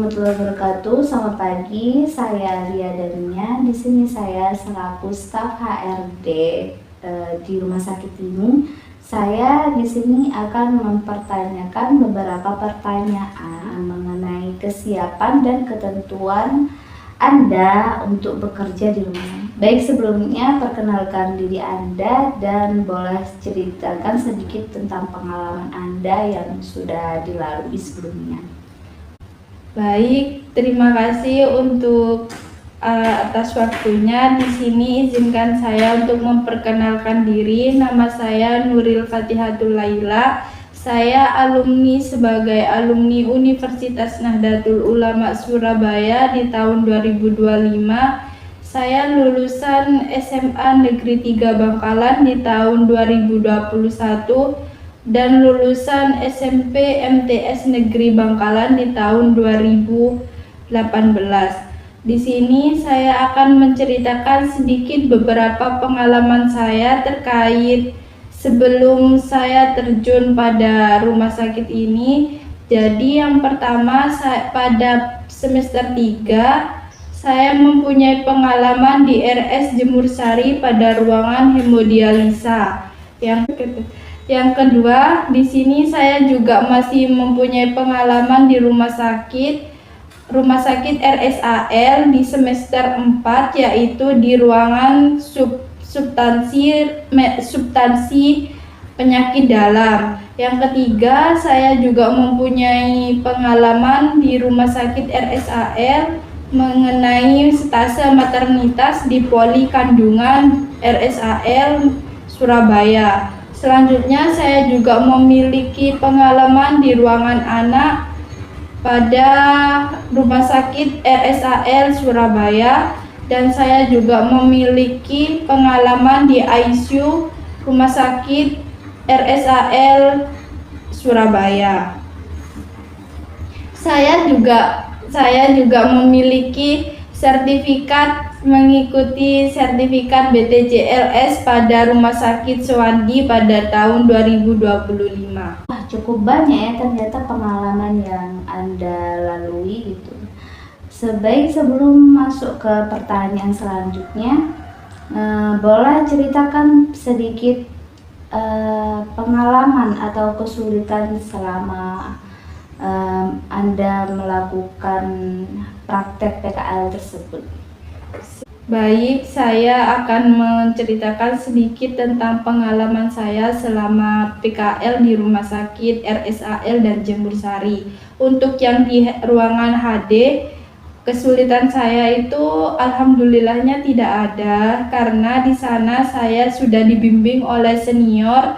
warahmatullahi wabarakatuh. Selamat pagi, saya Lia Dania. Di sini saya selaku staf HRD di rumah sakit ini. Saya di sini akan mempertanyakan beberapa pertanyaan mengenai kesiapan dan ketentuan Anda untuk bekerja di rumah sakit. Baik, sebelumnya perkenalkan diri Anda dan boleh ceritakan sedikit tentang pengalaman Anda yang sudah dilalui sebelumnya. Baik, terima kasih untuk atas waktunya. Di sini izinkan saya untuk memperkenalkan diri. Nama saya Nuril Fatihatul Laila. Saya alumni sebagai alumni Universitas Nahdlatul Ulama Surabaya di tahun 2025. Saya lulusan SMA Negeri 3 Bangkalan di tahun 2021. Dan lulusan SMP MTS Negeri Bangkalan di tahun 2018. Di sini saya akan menceritakan sedikit beberapa pengalaman saya terkait sebelum saya terjun pada rumah sakit ini. Jadi yang pertama, pada semester 3 saya mempunyai pengalaman di RS Jemur Sari pada ruangan hemodialisa. Yang kedua, di sini saya juga masih mempunyai pengalaman di rumah sakit RSAL di semester 4, yaitu di ruangan substansi penyakit dalam. Yang ketiga, saya juga mempunyai pengalaman di rumah sakit RSAL mengenai stase maternitas di Poli Kandungan RSAL Surabaya. Selanjutnya, saya juga memiliki pengalaman di ruangan anak pada Rumah Sakit RSAL Surabaya, dan saya juga memiliki pengalaman di ICU Rumah Sakit RSAL Surabaya. Saya juga memiliki mengikuti sertifikat BTCLS pada Rumah Sakit Suwandi pada tahun 2025. Cukup banyak ya ternyata pengalaman yang Anda lalui gitu. Sebelum masuk ke pertanyaan selanjutnya, boleh ceritakan sedikit pengalaman atau kesulitan selama Anda melakukan praktek PKL tersebut. Baik, saya akan menceritakan sedikit tentang pengalaman saya selama PKL di Rumah Sakit RSAL dan Jemur Sari. Untuk yang di ruangan HD, kesulitan saya itu alhamdulillahnya tidak ada, karena di sana saya sudah dibimbing oleh senior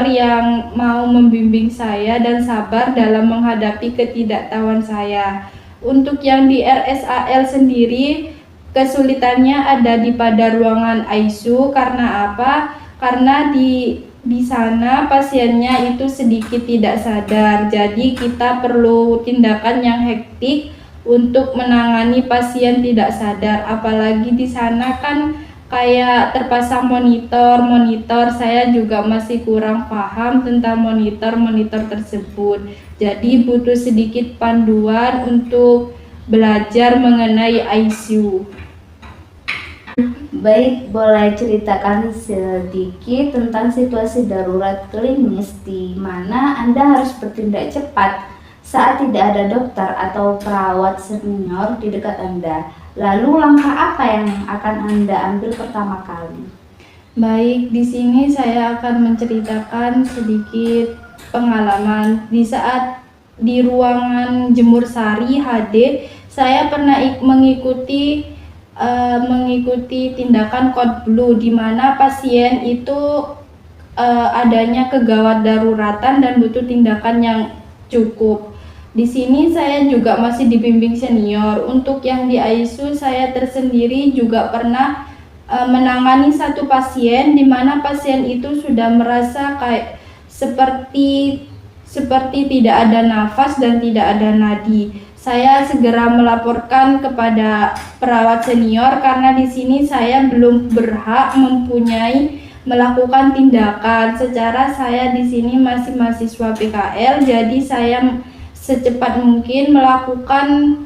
yang mau membimbing saya dan sabar dalam menghadapi ketidaktahuan saya. Untuk yang di RSAL sendiri, kesulitannya ada pada ruangan ICU. Karena apa? Karena di sana pasiennya itu sedikit tidak sadar. Jadi kita perlu tindakan yang hektik untuk menangani pasien tidak sadar. Apalagi di sana kan kayak terpasang monitor. Saya juga masih kurang paham tentang monitor tersebut. Jadi butuh sedikit panduan untuk belajar mengenai ICU. Baik, boleh ceritakan sedikit tentang situasi darurat klinis di mana Anda harus bertindak cepat saat tidak ada dokter atau perawat senior di dekat Anda. Lalu langkah apa yang akan Anda ambil pertama kali? Baik, di sini saya akan menceritakan sedikit pengalaman. Di saat di ruangan Jemur Sari HD, saya pernah mengikuti tindakan code blue, di mana pasien itu adanya kegawat daruratan dan butuh tindakan yang cukup. Di sini saya juga masih dibimbing senior. Untuk yang di ICU, saya tersendiri juga pernah menangani satu pasien, di mana pasien itu sudah merasa kayak seperti tidak ada nafas dan tidak ada nadi. Saya segera melaporkan kepada perawat senior, karena di sini saya belum berhak melakukan tindakan. Secara saya di sini masih mahasiswa PKL, jadi secepat mungkin melakukan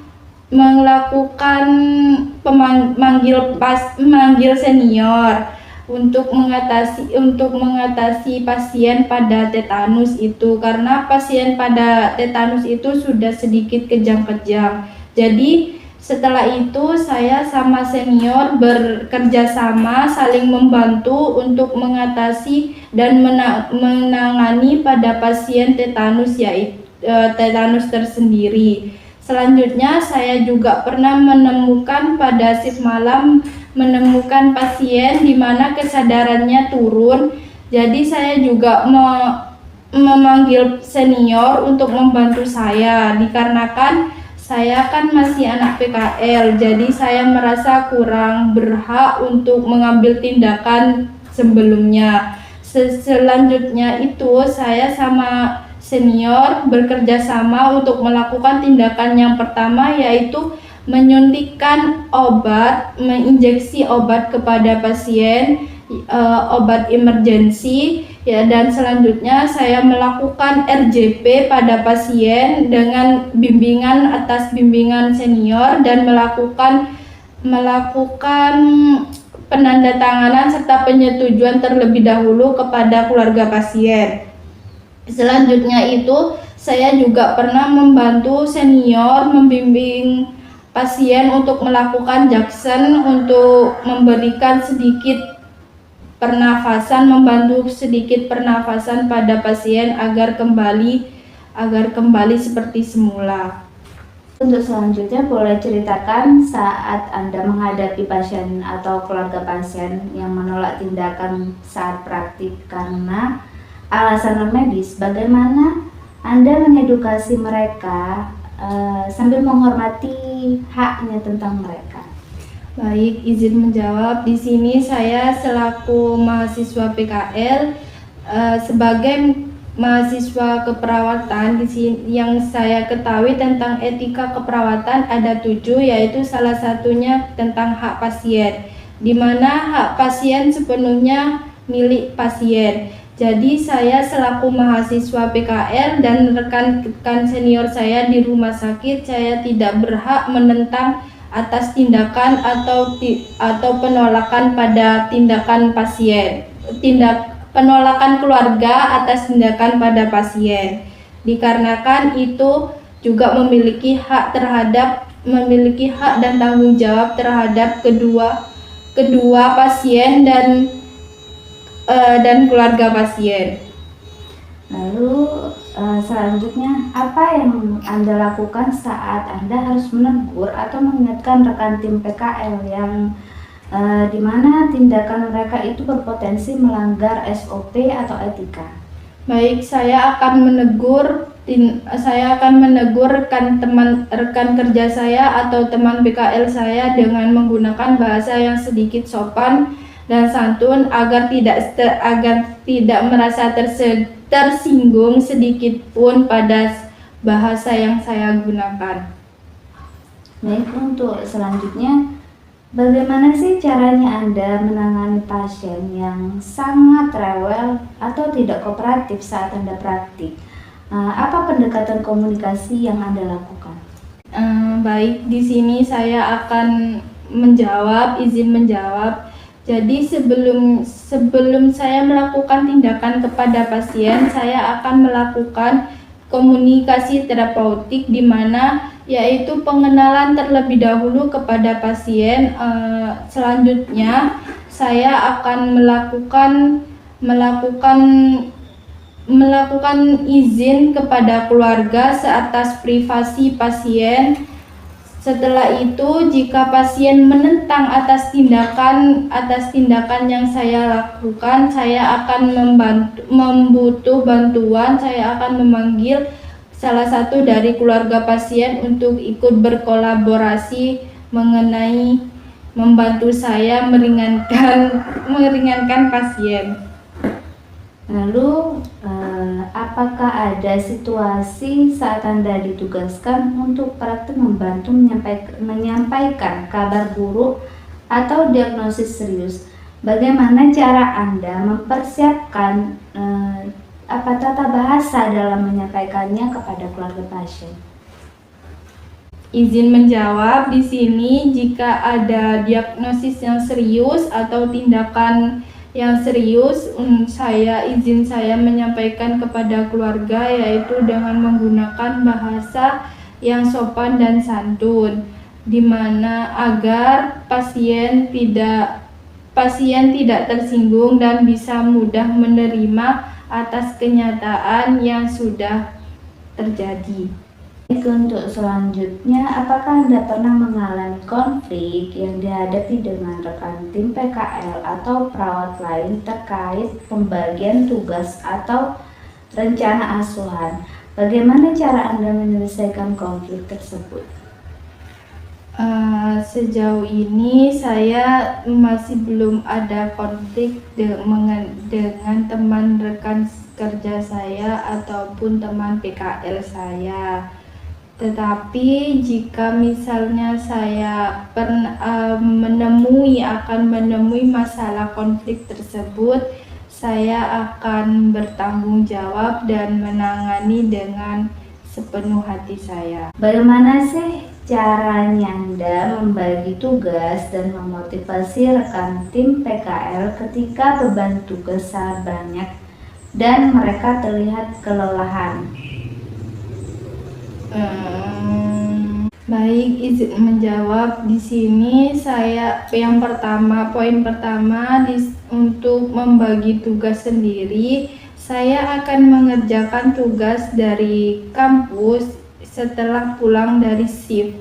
manggil senior untuk mengatasi pasien pada tetanus itu, karena pasien pada tetanus itu sudah sedikit kejang-kejang. Jadi setelah itu saya sama senior bekerja sama saling membantu untuk mengatasi dan menangani pada pasien tetanus, yaitu tetanus tersendiri. Selanjutnya saya juga pernah menemukan pada shift malam pasien di mana kesadarannya turun. Jadi saya juga memanggil senior untuk membantu saya, dikarenakan saya kan masih anak PKL, jadi saya merasa kurang berhak untuk mengambil tindakan sebelumnya. Selanjutnya itu saya sama senior bekerja sama untuk melakukan tindakan yang pertama, yaitu menyuntikkan menginjeksi obat kepada pasien, obat emergensi ya, dan selanjutnya saya melakukan RJP pada pasien dengan bimbingan senior dan melakukan penandatanganan serta penyetujuan terlebih dahulu kepada keluarga pasien. Selanjutnya itu saya juga pernah membantu senior membimbing pasien untuk melakukan Jackson, untuk memberikan membantu sedikit pernafasan pada pasien agar kembali seperti semula. Untuk selanjutnya boleh ceritakan saat Anda menghadapi pasien atau keluarga pasien yang menolak tindakan saat praktik karena alasan non-medis, bagaimana Anda mengedukasi mereka sambil menghormati haknya tentang mereka. Baik, izin menjawab. Di sini saya selaku mahasiswa PKL sebagai mahasiswa keperawatan, di sini yang saya ketahui tentang etika keperawatan ada 7, yaitu salah satunya tentang hak pasien, di mana hak pasien sepenuhnya milik pasien. Jadi saya selaku mahasiswa PKL dan rekan-rekan senior saya di rumah sakit, saya tidak berhak menentang atas tindakan atau penolakan pada tindakan pasien, penolakan keluarga atas tindakan pada pasien, dikarenakan itu juga memiliki hak dan tanggung jawab terhadap kedua pasien dan keluarga pasien. Lalu selanjutnya, apa yang Anda lakukan saat Anda harus menegur atau mengingatkan rekan tim PKL yang di mana tindakan mereka itu berpotensi melanggar SOP atau etika? Baik, saya akan menegur rekan kerja saya atau teman PKL saya dengan menggunakan bahasa yang sedikit sopan dan santun agar tidak merasa tersinggung sedikit pun pada bahasa yang saya gunakan. Baik, untuk selanjutnya, bagaimana sih caranya Anda menangani pasien yang sangat rewel atau tidak kooperatif saat Anda praktik? Apa pendekatan komunikasi yang Anda lakukan? Baik, di sini saya akan izin menjawab. Jadi sebelum saya melakukan tindakan kepada pasien, saya akan melakukan komunikasi terapeutik, di mana yaitu pengenalan terlebih dahulu kepada pasien. Selanjutnya saya akan melakukan izin kepada keluarga seatas privasi pasien. Setelah itu, jika pasien menentang atas tindakan yang saya lakukan, saya akan membutuh bantuan. Saya akan memanggil salah satu dari keluarga pasien untuk ikut berkolaborasi mengenai membantu saya meringankan pasien. Lalu, apakah ada situasi saat Anda ditugaskan untuk praktik membantu menyampaikan kabar buruk atau diagnosis serius? Bagaimana cara Anda mempersiapkan apa tata bahasa dalam menyampaikannya kepada keluarga pasien? Izin menjawab di sini, jika ada diagnosis yang serius atau tindakan yang serius, izin saya menyampaikan kepada keluarga yaitu dengan menggunakan bahasa yang sopan dan santun, di mana agar pasien tidak tersinggung dan bisa mudah menerima atas kenyataan yang sudah terjadi. Untuk selanjutnya, apakah Anda pernah mengalami konflik yang dihadapi dengan rekan tim PKL atau perawat lain terkait pembagian tugas atau rencana asuhan? Bagaimana cara Anda menyelesaikan konflik tersebut? Sejauh ini saya masih belum ada konflik dengan teman rekan kerja saya ataupun teman PKL saya. Tetapi jika misalnya saya akan menemui masalah konflik tersebut, saya akan bertanggung jawab dan menangani dengan sepenuh hati saya. Bagaimana sih caranya Anda membagi tugas dan memotivasi rekan tim PKL ketika beban tugas sangat banyak dan mereka terlihat kelelahan? Baik, izin menjawab di sini. Poin pertama untuk membagi tugas sendiri, saya akan mengerjakan tugas dari kampus setelah pulang dari shift.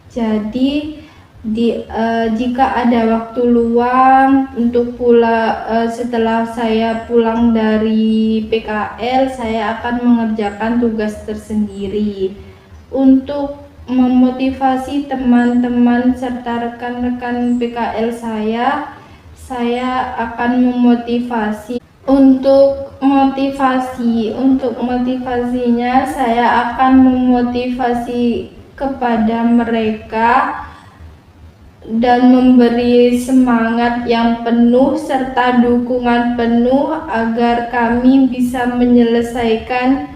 Jadi jika ada waktu luang setelah saya pulang dari PKL, saya akan mengerjakan tugas tersendiri. Untuk memotivasi teman-teman serta rekan-rekan PKL saya akan memotivasi. Untuk motivasinya, saya akan memotivasi kepada mereka dan memberi semangat yang penuh serta dukungan penuh agar kami bisa menyelesaikan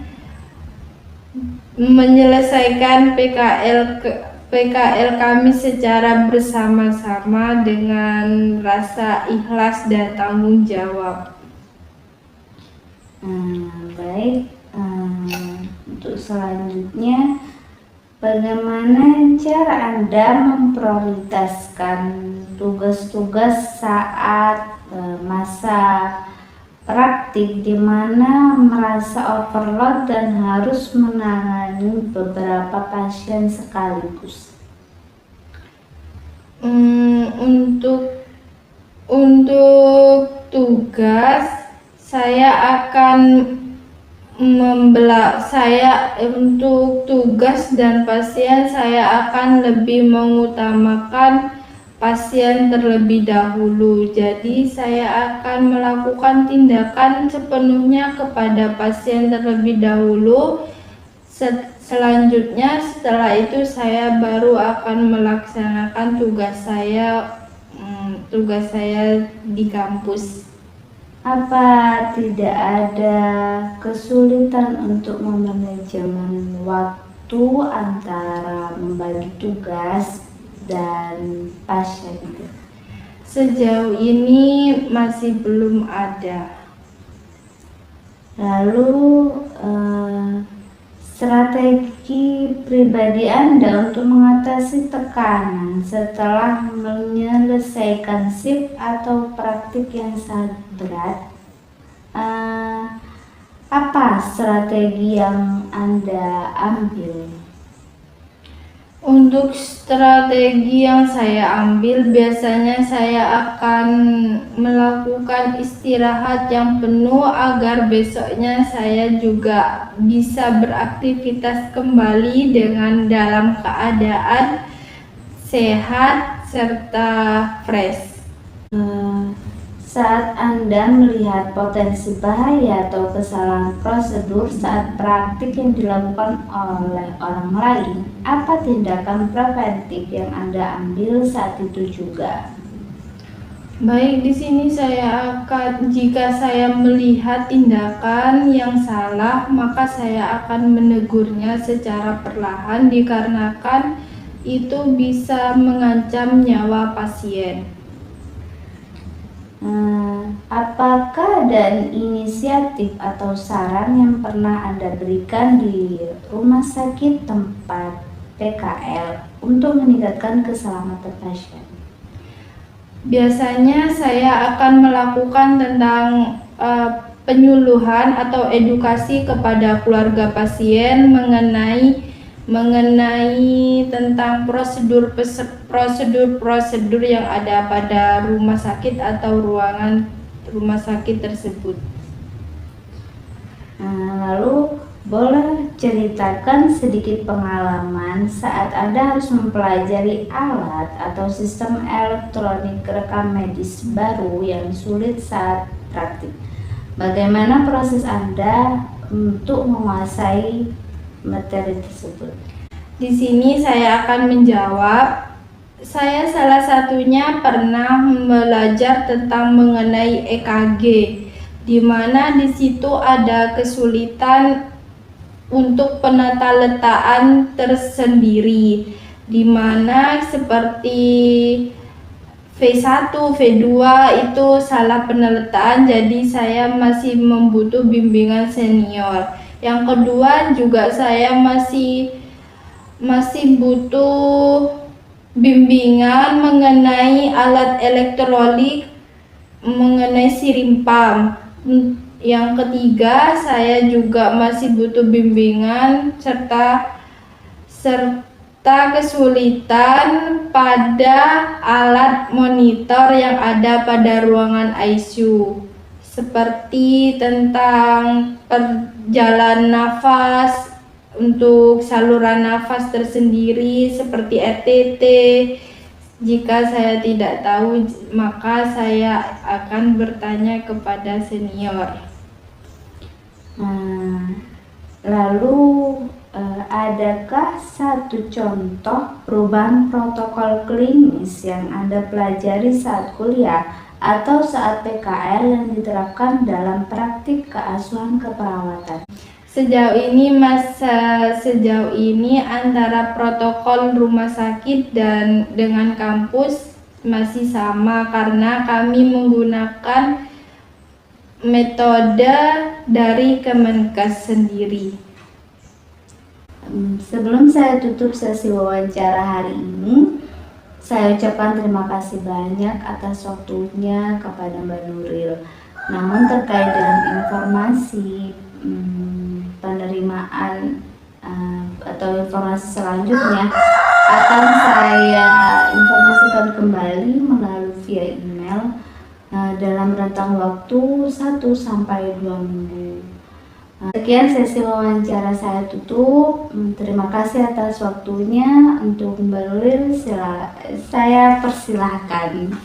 PKL kami secara bersama-sama dengan rasa ikhlas dan tanggung jawab. Baik, untuk selanjutnya, bagaimana cara Anda memprioritaskan tugas-tugas saat masa praktik di mana merasa overload dan harus menangani beberapa pasien sekaligus? Untuk tugas, saya akan untuk tugas dan pasien, saya akan lebih mengutamakan pasien terlebih dahulu. Jadi saya akan melakukan tindakan sepenuhnya kepada pasien terlebih dahulu. Selanjutnya setelah itu saya baru akan melaksanakan tugas saya di kampus. Apa tidak ada kesulitan untuk memanajemen waktu antara membagi tugas dan pasien? Sejauh ini masih belum ada. Lalu strategi pribadi Anda untuk mengatasi tekanan setelah menyelesaikan shift atau praktik yang sangat berat, apa strategi yang Anda ambil? Untuk strategi yang saya ambil, biasanya saya akan melakukan istirahat yang penuh agar besoknya saya juga bisa beraktivitas kembali dalam keadaan sehat serta fresh. Saat Anda melihat potensi bahaya atau kesalahan prosedur saat praktik yang dilakukan oleh orang lain, apa tindakan preventif yang Anda ambil saat itu juga? Baik, di sini jika saya melihat tindakan yang salah, maka saya akan menegurnya secara perlahan dikarenakan itu bisa mengancam nyawa pasien. Apakah ada inisiatif atau saran yang pernah Anda berikan di rumah sakit tempat PKL untuk meningkatkan keselamatan pasien? Biasanya saya akan melakukan tentang penyuluhan atau edukasi kepada keluarga pasien mengenai tentang prosedur yang ada pada rumah sakit atau ruangan rumah sakit tersebut. Lalu boleh ceritakan sedikit pengalaman saat Anda harus mempelajari alat atau sistem elektronik rekam medis baru yang sulit saat praktik. Bagaimana proses Anda untuk menguasai materi tersebut? Di sini saya akan menjawab. Saya salah satunya pernah belajar tentang mengenai EKG, di mana di situ ada kesulitan untuk penata-letaan tersendiri, di mana seperti V1, V2 itu salah peneletaan, jadi saya masih membutuh bimbingan senior. Yang kedua juga saya masih butuh bimbingan mengenai alat elektronik, mengenai sirim pump. Yang ketiga, saya juga masih butuh bimbingan serta kesulitan pada alat monitor yang ada pada ruangan ICU, seperti tentang perjalanan nafas untuk saluran nafas tersendiri seperti RTT. Jika saya tidak tahu, maka saya akan bertanya kepada senior. Lalu adakah satu contoh perubahan protokol klinis yang Anda pelajari saat kuliah atau saat PKL yang diterapkan dalam praktik keasuhan keperawatan? Sejauh ini antara protokol rumah sakit dan dengan kampus masih sama karena kami menggunakan metode dari Kemenkes sendiri. Sebelum saya tutup sesi wawancara hari ini, saya ucapkan terima kasih banyak atas waktunya kepada Mbak Nuril. Namun terkait dengan informasi penerimaan atau informasi selanjutnya akan saya informasikan kembali melalui via email dalam rentang waktu 1 sampai 2 minggu. Sekian sesi wawancara saya tutup. Terima kasih atas waktunya. Untuk Mbak Nuril saya persilahkan.